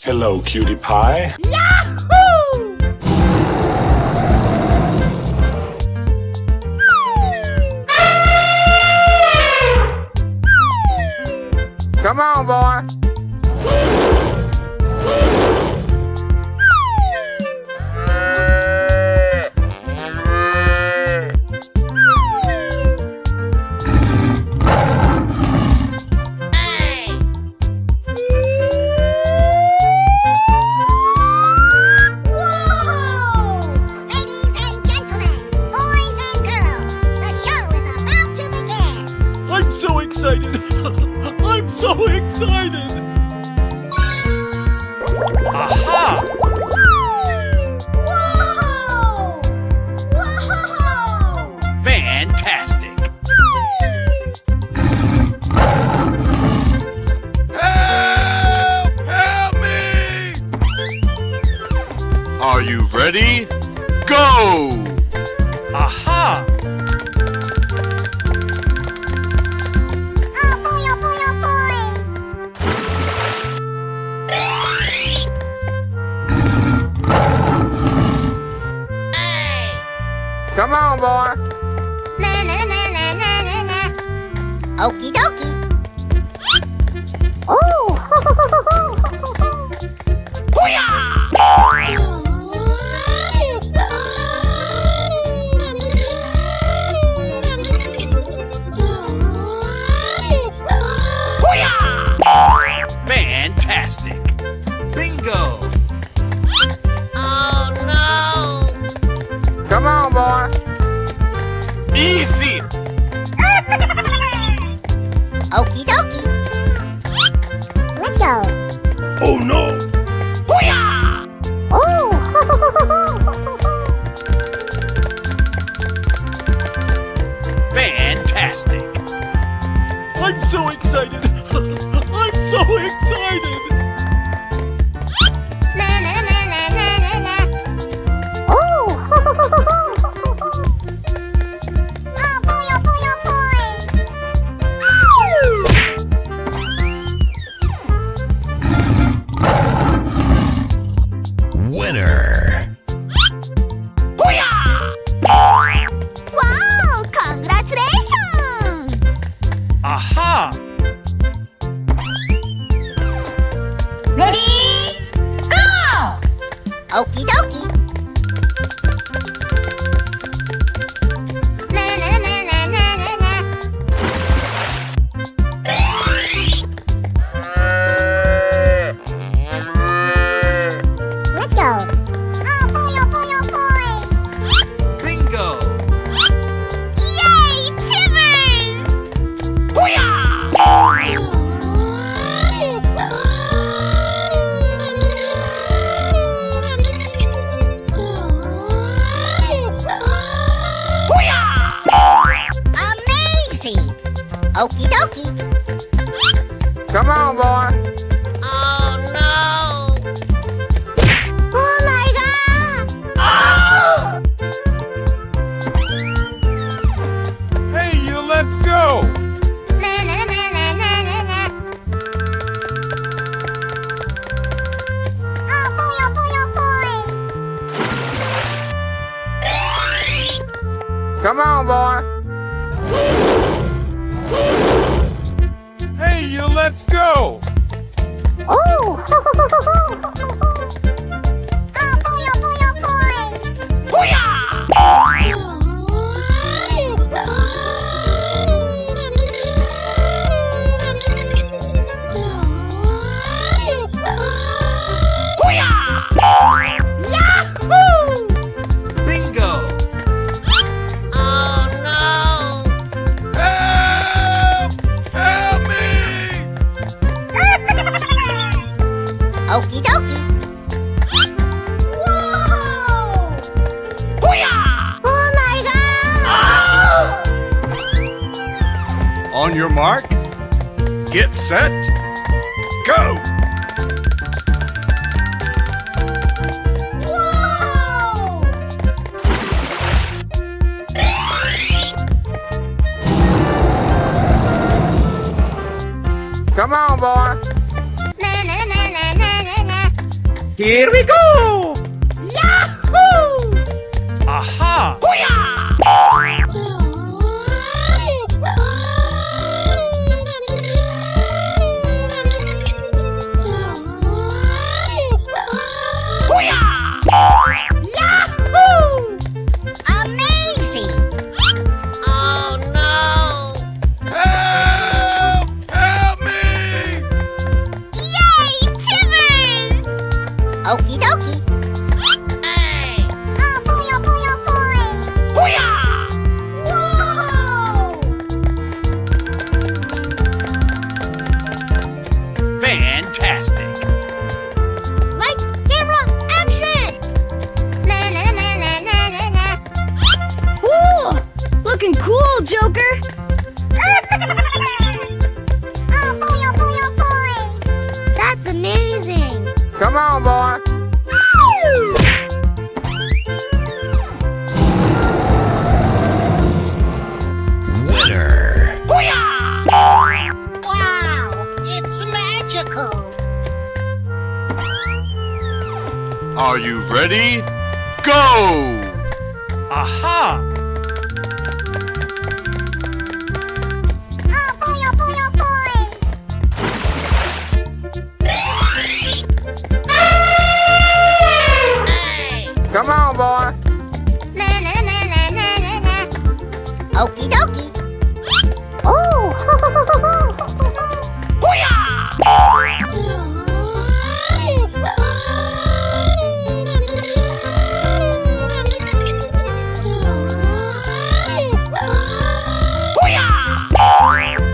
Hello, cutie pie. Yahoo! Come on, boy. I'm so excited! I'm so excited! Aha! Fantastic! Help! Help me! Are you ready? Go! Aha! Come on, boy. Okie dokie. Oh! Fantastic! Bingo! Oh no! Come on, boy. Easy! Okie dokie. Let's go. Oh no! Oh! Fantastic! I'm so excited! I'm so excited! Winner! Wow! Congratulations! Aha! Ready? Go! Okie dokie. Let's go. Oh boy, oh boy, oh boy. Bingo! Yay, Timbers! Amazing! Okie dokie. Come on, boy. Oh no! Oh my god! Hey, you, let's go! Oh boy, oh boy, oh boy! Come on, boy. Hey, you, let's go! Oh! Oh boy, oh boy, oh boy! Yahoo! Bingo! Oh no! Help! Help me! Okie dokie. Oh my god! On your mark, get set, go! Come on, boy. Na na na na na na na. Here we go! Yahoo! Aha! Yahoo! Amazing! Oh no! Help! Help me! Yay, Timbers! Okie dokie. Hey! Oh boy, oh boy, oh boy! Whoa! Fantastic! Lights, camera, action! Na na na na na na na. Ooh, looking cool, Joker. Oh boy, oh boy, oh boy! That's amazing! Come on, boy. Winner! Wow! It's magical! Are you ready? Go! Aha! Oh boy, oh boy, oh boy! Hey! Come on, boy. Na na na na na na na. Okie dokie. Oh!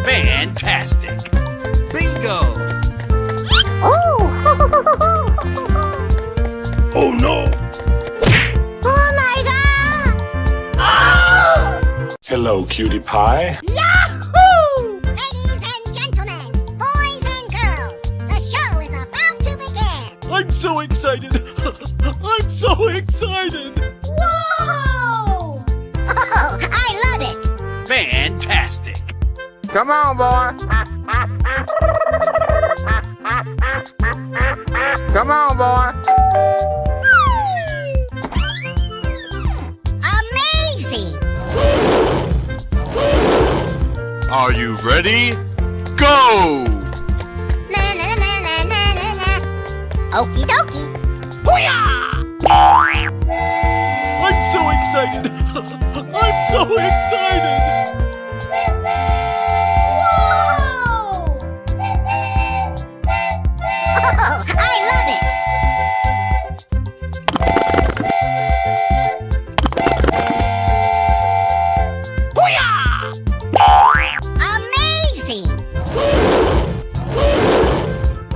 Fantastic! Bingo! Oh no! Oh my god! Hello, cutie pie. Yahoo! Ladies and gentlemen, boys and girls, the show is about to begin. I'm so excited! I'm so excited! Whoa! Oh, I love it! Fantastic! Come on, boy. Come on, boy. Amazing! Are you ready? Go! Na na na na na na na. Okie dokie. I'm so excited! I'm so excited! Whoa! Oh, I love it! Amazing!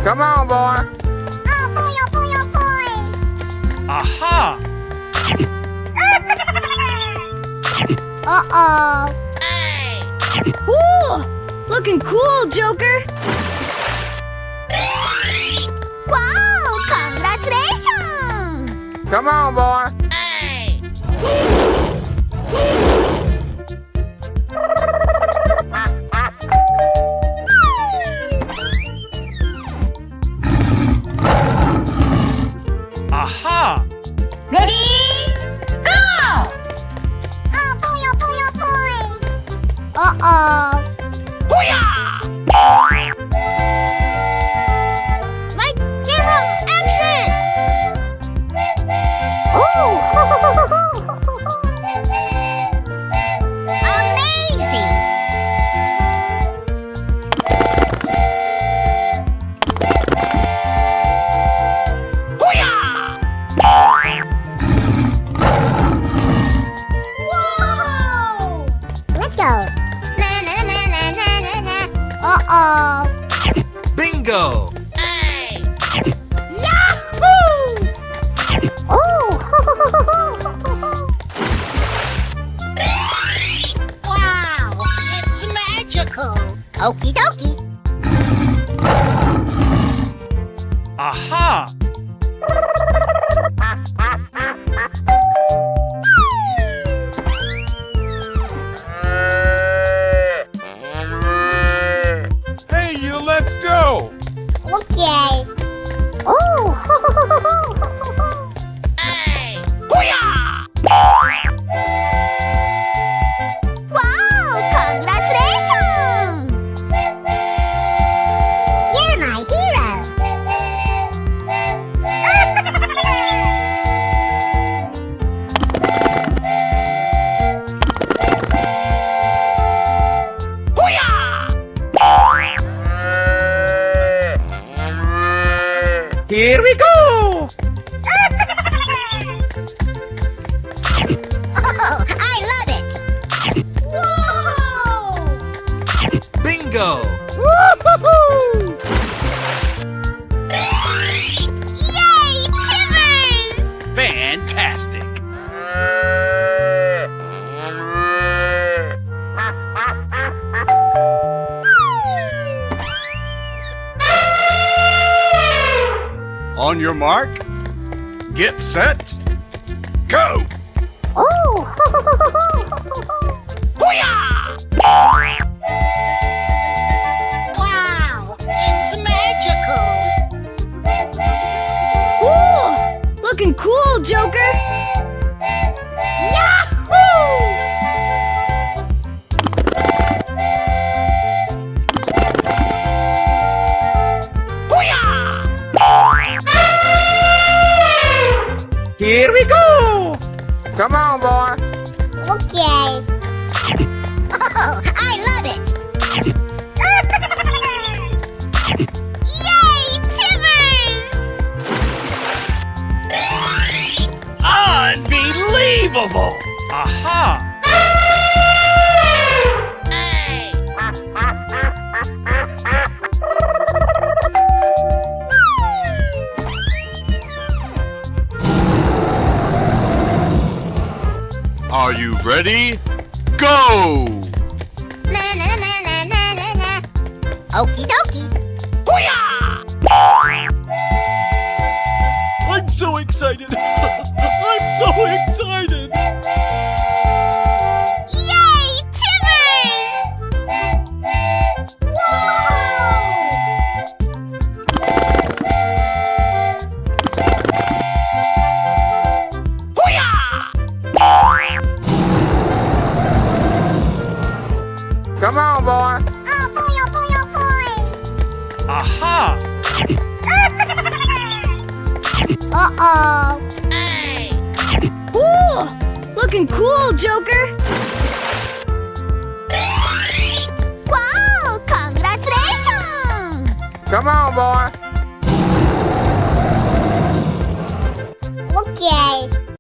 Come on, boy. Oh boy, oh boy, oh boy! Aha! Uh-oh. Hey! Ooh, looking cool, Joker. Wow! Congratulations! Come on, boy. Hey! Aha! Ready? Go! Oh boy, oh boy, oh boy! Uh-oh. Lights, camera, action! Oh! Here we go! Oh, I love it! Whoa! Bingo! Woo-hoo-hoo! Yay! Timbers! Fantastic! On your mark, get set, go! Oh! Wow! It's magical! Ooh, looking cool, Joker. Here we go! Come on, boy. Okay. Oh, I love it! Yay! Timbers! Unbelievable! Aha! Are you ready? Go! Na na na na na na na. Okie dokie. I'm so excited! I'm so excited! Yay! Timbers! Come on, boy. Oh boy, oh boy, oh boy! Aha! Uh-oh. Ooh, looking cool, Joker. Wow! Congratulations! Come on, boy. Okay.